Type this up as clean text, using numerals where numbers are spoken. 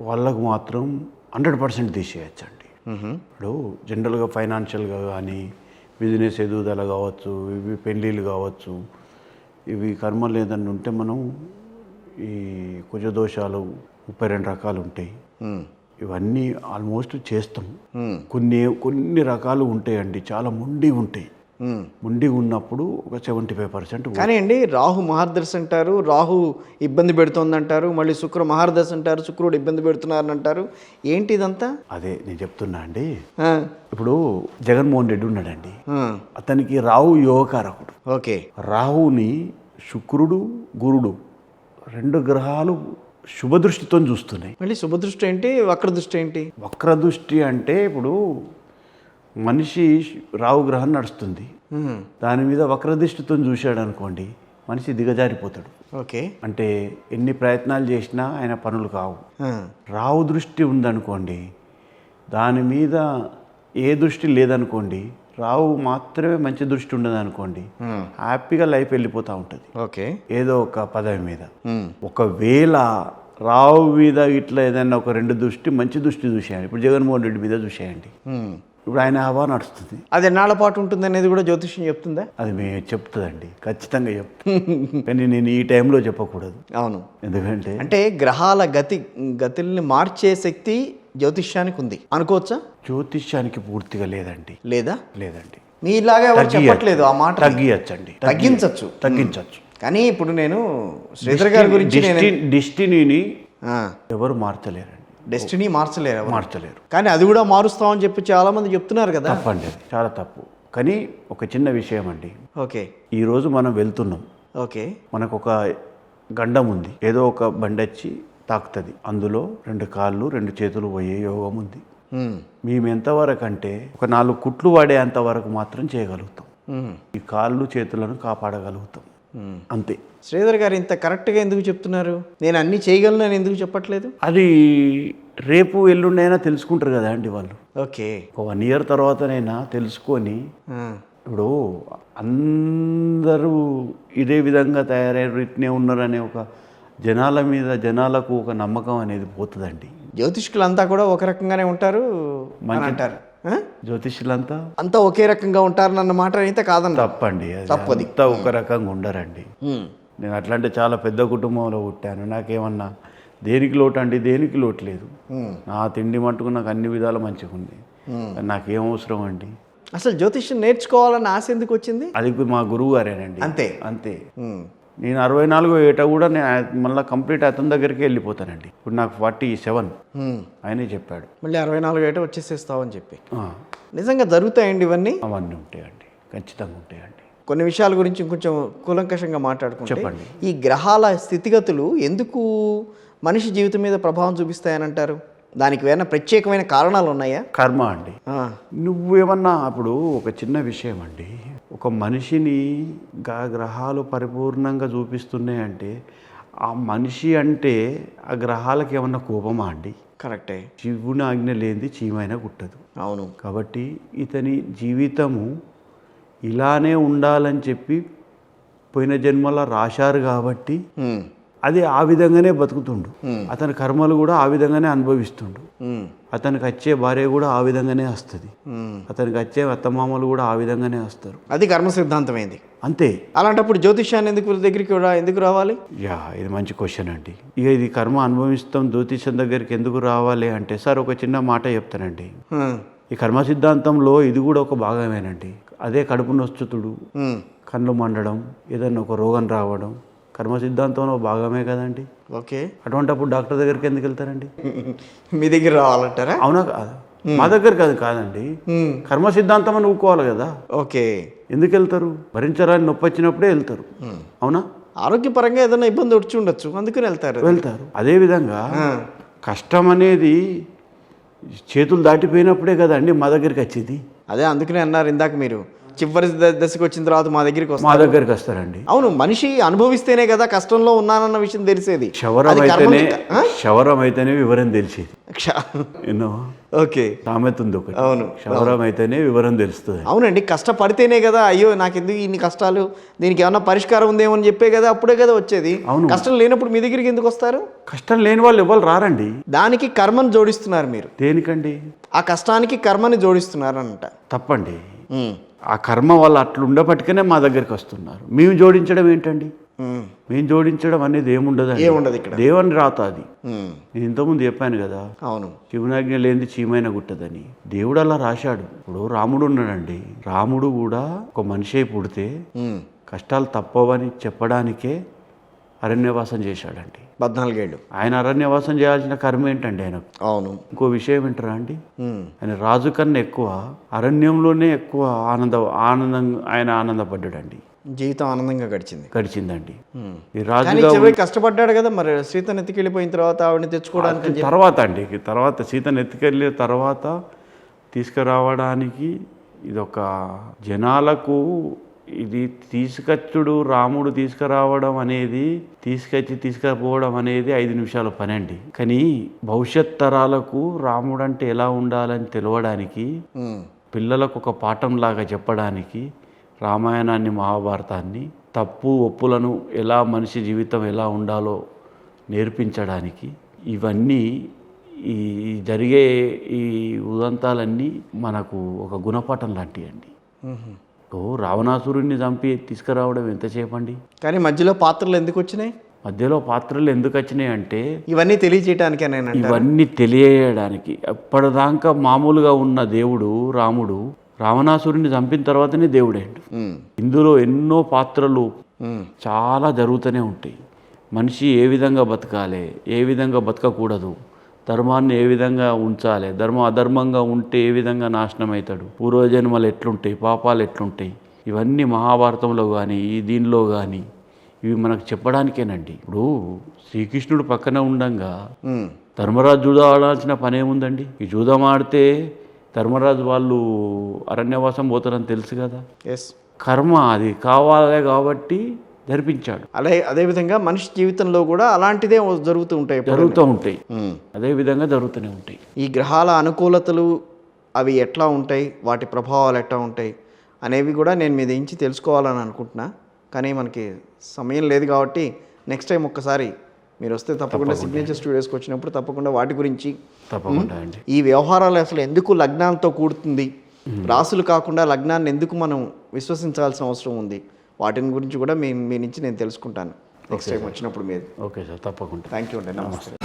వాళ్ళకు మాత్రం 100% తీసేయచ్చండి. ఇప్పుడు జనరల్గా ఫైనాన్షియల్గా కానీ బిజినెస్ ఎదుగుదల కావచ్చు, ఇవి పెళ్ళిళ్ళు కావచ్చు, ఇవి కర్మలు ఏదన్నా ఉంటే మనం ఈ కుజదోషాలు 32 రకాలు ఉంటాయి. ఇవన్నీ ఆల్మోస్ట్ చేస్తాం. కొన్ని రకాలు ఉంటాయండి, చాలా మొండి ఉంటాయి. మొండి ఉన్నప్పుడు ఒక 75%. కానీ అండి రాహు మహర్దశ అంటారు, రాహు ఇబ్బంది పెడుతోంది అంటారు, మళ్ళీ శుక్ర మహర్దశ అంటారు, శుక్రుడు ఇబ్బంది పెడుతున్నారని అంటారు. ఏంటి ఇదంతా? అదే నేను చెప్తున్నా అండి. ఇప్పుడు జగన్మోహన్ రెడ్డి ఉన్నాడండి, అతనికి రాహు యోగకారకుడు. ఓకే. రాహుని శుక్రుడు గురుడు 2 గ్రహాలు శుభదృష్టితో చూస్తున్నాయి. మళ్ళీ శుభదృష్టి ఏంటి, వక్ర దృష్టి ఏంటి? వక్ర దృష్టి అంటే ఇప్పుడు మనిషి రాహు గ్రహం నడుస్తుంది, దాని మీద వక్రదృష్టితో చూశాడు అనుకోండి, మనిషి దిగజారిపోతాడు. ఓకే. అంటే ఎన్ని ప్రయత్నాలు చేసినా ఆయన పనులు కావు. రాహు దృష్టి ఉందనుకోండి, దాని మీద ఏ దృష్టి లేదనుకోండి, రాహు మాత్రమే మంచి దృష్టి ఉండదు అనుకోండి, హ్యాపీగా లైఫ్ వెళ్ళిపోతూ ఉంటుంది. ఓకే. ఏదో ఒక పదవి మీద. ఒకవేళ రాహు మీద ఇట్లా ఏదైనా ఒక 2 దృష్టి మంచి దృష్టి చూసేయండి. ఇప్పుడు జగన్మోహన్ రెడ్డి మీద చూసేయండి, ఇప్పుడు ఆయన హవా నడుస్తుంది. అది ఎన్నాళ్ళ పాటు ఉంటుంది అనేది కూడా జ్యోతిష్యం చెప్తుందా? అది మేము చెప్తుందండి, ఖచ్చితంగా చెప్తుంది. కానీ నేను ఈ టైంలో చెప్పకూడదు. అవును. ఎందుకంటే అంటే గ్రహాల గతుల్ని మార్చే శక్తి జ్యోతిష్యానికి ఉంది అనుకోవచ్చా? జ్యోతిష్యానికి పూర్తిగా లేదండి. లేదండి. మీలాగా ఎవరు చెప్పట్లేదు ఆ మాట. తగ్గించచ్చు. కానీ ఇప్పుడు నేను శ్రీధర్ గారి గురించి డెస్టినీని ఎవరు మార్చలేరండి. డెస్టినీ మార్చలేరు. కానీ అది కూడా మారుస్తామని చెప్పి చాలా మంది చెప్తున్నారు కదా. తప్పండి, అది చాలా తప్పు. కానీ ఒక చిన్న విషయం అండి. ఓకే. ఈరోజు మనం వెళ్తున్నాం. ఓకే. మనకు ఒక గండం ఉంది, ఏదో ఒక బండి వచ్చి తాకుతుంది, అందులో 2 కాళ్ళు 2 చేతులు పోయే యోగం ఉంది. మేము ఎంతవరకు అంటే ఒక 4 కుట్లు పడేంత వరకు మాత్రం చేయగలుగుతాం. ఈ కాళ్ళు చేతులను కాపాడగలుగుతాం, అంతే. శ్రీధర్ గారు ఇంత కరెక్ట్గా ఎందుకు చెప్తున్నారు? నేను అన్నీ చేయగలను అని ఎందుకు చెప్పట్లేదు? అది రేపు ఎల్లుండైనా తెలుసుకుంటారు కదా అండి వాళ్ళు. ఓకే. ఒక 1 ఇయర్ తర్వాతనైనా తెలుసుకొని, ఇప్పుడు అందరూ ఇదే విధంగా తయారయ్యారు, ఇట్నే ఉన్నారనే ఒక జనాలకు ఒక నమ్మకం అనేది పోతుందండి. జ్యోతిష్కులంతా కూడా ఒక రకంగానే ఉంటారు అంటారు. జ్యోతిష్యులంతా అంతా ఒకే రకంగా ఉంటారన్న మాట అయితే కాదండి. తప్పండి, తప్పది. ఒక రకంగా ఉండరండి. నేను అట్లాంటి చాలా పెద్ద కుటుంబంలో పుట్టాను. నాకేమన్నా దేనికి లోటు అండి? దేనికి లోటు లేదు. నా తిండి మట్టుకు నాకు అన్ని విధాలు మంచిగా ఉంది. నాకేం అవసరం అండి? అసలు జ్యోతిష్యం నేర్చుకోవాలన్న ఆశ ఎందుకు వచ్చింది? అది మా గురువు గారేనండి. అంతే. నేను 64 ఏట కూడా నేను మళ్ళీ కంప్లీట్ అతని దగ్గరికి వెళ్ళిపోతానండి. ఇప్పుడు నాకు 47 ఆయనే చెప్పాడు. మళ్ళీ 64 ఏట వచ్చేసేస్తావని చెప్పి. నిజంగా జరుగుతాయండి ఇవన్నీ? అవన్నీ ఉంటాయండి, ఖచ్చితంగా ఉంటాయండి. కొన్ని విషయాల గురించి ఇంకొంచెం కూలంకషంగా మాట్లాడుకుంటే, చెప్పండి. ఈ గ్రహాల స్థితిగతులు ఎందుకు మనిషి జీవితం మీద ప్రభావం చూపిస్తాయని అంటారు? దానికి ఏమైనా ప్రత్యేకమైన కారణాలు ఉన్నాయా? కర్మ అండి. నువ్వేమన్నా అప్పుడు ఒక చిన్న విషయం అండి, ఒక మనిషిని గ్రహాలు పరిపూర్ణంగా చూపిస్తున్నాయంటే ఆ మనిషి అంటే ఆ గ్రహాలకు ఏమన్నా కోపమా అండి? కరెక్టే. శివుని ఆజ్ఞ లేనిది చీమైనా కుట్టదు. అవును. కాబట్టి ఇతని జీవితము ఇలానే ఉండాలని చెప్పి పోయిన జన్మలో రాశారు కాబట్టి అది ఆ విధంగానే బతుకుతుండు. అతని కర్మలు కూడా ఆ విధంగానే అనుభవిస్తుండు. అతనికి వచ్చే భార్య కూడా ఆ విధంగానే వస్తుంది, అతనికి వచ్చే అత్తమామలు కూడా ఆ విధంగానే వస్తారు. అది కర్మ సిద్ధాంతమైంది, అంతే. అలాంటప్పుడు జ్యోతిష్యాన్ని ఎందుకు రావాలి? ఇది మంచి క్వశ్చన్ అండి. ఇక ఇది కర్మ అనుభవిస్తాం, జ్యోతిష్యం దగ్గరికి ఎందుకు రావాలి అంటే, సార్ ఒక చిన్న మాట చెప్తానండి. ఈ కర్మ సిద్ధాంతంలో ఇది కూడా ఒక భాగమేనండి. అదే కడుపు నొచ్చుతుడు, కళ్ళు మండడం, ఏదన్నా ఒక రోగం రావడం కర్మ సిద్ధాంతంలో భాగమే కదండి. ఓకే. అటువంటిప్పుడు డాక్టర్ దగ్గరికి ఎందుకు వెళ్తారండి? మీ దగ్గర రావాలంటారా? అవునా కాదు? మా దగ్గర కాదండి, కర్మ సిద్ధాంతం అని ఊకోవాలి కదా. ఓకే. ఎందుకు వెళ్తారు? భరించరాని నొప్పి వచ్చినప్పుడే వెళ్తారు. అవునా? ఆరోగ్యపరంగా ఏదైనా ఇబ్బంది వచ్చి ఉండొచ్చు, అందుకని వెళ్తారు. అదేవిధంగా కష్టం అనేది చేతులు దాటిపోయినప్పుడే కదండి మా దగ్గరికి వచ్చేది. అదే అందుకనే అన్నారు ఇందాక మీరు, చివరి దశకు వచ్చిన తర్వాత మా దగ్గరికి మా వస్తారు. దగ్గరికి వస్తారండి. అవును, మనిషి అనుభవిస్తేనే కదా కష్టంలో ఉన్నానన్న విషయం తెలిసేది. క్షవరం అయితేనే వివరం తెలిసేది. ఎన్నో ఓకే, సామెత ఉంది ఒకటి. అవును, క్షవరం అయితేనే వివరం తెలుస్తుంది. అవునండి, కష్టపడితేనే కదా అయ్యో నాకెందుకు ఇన్ని కష్టాలు, దీనికి ఏమన్నా పరిష్కారం ఉందేమో అని చెప్పే కదా అప్పుడే కదా వచ్చేది. అవును. కష్టం లేనప్పుడు మీ దగ్గరికి ఎందుకు వస్తారు? కష్టం లేని వాళ్ళు ఎవరు రారండి. దానికి కర్మను జోడిస్తున్నారు మీరు. దేనికండి? ఆ కష్టానికి కర్మని జోడిస్తున్నారు అంట. తప్పండి. ఆ కర్మ వాళ్ళు అట్లా ఉండబట్టుకనే మా దగ్గరికి వస్తున్నారు. మేము జోడించడం ఏంటండి? మేము జోడించడం అనేది ఏముండదు ఇక్కడ. దేవుని రాత అది. నేను ఇంతకుముందు చెప్పాను కదా, అవును, శివునాజ్ఞ లేనిది చీమైన గుట్టదని. దేవుడు అలా రాశాడు. ఇప్పుడు రాముడు ఉన్నాడండి. రాముడు కూడా ఒక మనిషి అయి పుడితే కష్టాలు తప్పవని చెప్పడానికే అరణ్యవాసం చేశాడండి. 14 ఏళ్ళు ఆయన అరణ్యవాసం చేయాల్సిన కర్మ ఏంటండి ఆయనకు? అవును. ఇంకో విషయం ఏంటరా అండి, ఆయన రాజు కన్నా ఎక్కువ అరణ్యంలోనే ఎక్కువ ఆయన ఆనందపడ్డాడండి. జీవితం ఆనందంగా గడిచిందండి. ఈ రాజుగా కష్టపడ్డాడు కదా, మరి సీతను ఎత్తుకెళ్ళిపోయిన తర్వాత ఆవిడని తెచ్చుకోవడానికి తర్వాత సీతను ఎత్తుకెళ్ళిన తర్వాత తీసుకురావడానికి ఇదొక జనాలకు ఇది రాముడు తీసుకురావడం అనేది తీసుకుపోవడం అనేది 5 నిమిషాల పని అండి. కానీ భవిష్యత్ తరాలకు రాముడు అంటే ఎలా ఉండాలని తెలవడానికి, పిల్లలకు ఒక పాఠంలాగా చెప్పడానికి రామాయణాన్ని, మహాభారతాన్ని, తప్పు ఒప్పులను ఎలా మనిషి జీవితం ఎలా ఉండాలో నేర్పించడానికి ఇవన్నీ ఈ జరిగే ఈ ఉదంతాలన్నీ మనకు ఒక గుణపాఠం లాంటివి అండి. రావణాసురుణ్ణి చంపి తీసుకురావడం ఎంతసేపు అండి? కానీ మధ్యలో పాత్రలు ఎందుకు వచ్చినాయి? అంటే ఇవన్నీ తెలియజేయడానికి, ఇవన్నీ తెలియడానికి. అప్పటిదాకా మామూలుగా ఉన్న దేవుడు రాముడు రావణాసురుణ్ణి చంపిన తర్వాతనే దేవుడేండు. ఇందులో ఎన్నో పాత్రలు చాలా జరుగుతూనే ఉంటాయి. మనిషి ఏ విధంగా బతకాలి, ఏ విధంగా బతకకూడదు, ధర్మాన్ని ఏ విధంగా ఉంచాలి, అధర్మంగా ఉంటే ఏ విధంగా నాశనం అవుతాడు, పూర్వజన్మలు ఎట్లుంటాయి, పాపాలు ఎట్లుంటాయి, ఇవన్నీ మహాభారతంలో కానీ దీనిలో కానీ ఇవి మనకు చెప్పడానికేనండి. ఇప్పుడు శ్రీకృష్ణుడు పక్కన ఉండంగా ధర్మరాజు జూదం ఆడాల్సిన పని ఏముందండి? ఈ జూదం ఆడితే ధర్మరాజు వాళ్ళు అరణ్యవాసం పోతారని తెలుసు కదా. కర్మ అది కావాలి కాబట్టి జరిపించాడు. అదేవిధంగా మనిషి జీవితంలో కూడా అలాంటిదే జరుగుతూ ఉంటాయి. అదే విధంగా జరుగుతూనే ఉంటాయి. ఈ గ్రహాల అనుకూలతలు అవి ఎట్లా ఉంటాయి, వాటి ప్రభావాలు ఎట్లా ఉంటాయి అనేవి కూడా నేను మీ నుంచి తెలుసుకోవాలని అనుకుంటున్నా. కానీ మనకి సమయం లేదు కాబట్టి నెక్స్ట్ టైం ఒక్కసారి మీరు వస్తే తప్పకుండా సిగ్నేచర్ స్టూడియోస్కి వచ్చినప్పుడు తప్పకుండా వాటి గురించి, ఈ వ్యవహారాలు అసలు ఎందుకు లగ్నాలతో కూడుతుంది, రాసులు కాకుండా లగ్నాన్ని ఎందుకు మనం విశ్వసించాల్సిన అవసరం ఉంది, వాటిని గురించి కూడా మీ నుంచి నేను తెలుసుకుంటాను నెక్స్ట్ టైం వచ్చినప్పుడు మీరు. ఓకే సార్, తప్పకుండా. థ్యాంక్ యూ అండి. నమస్తే.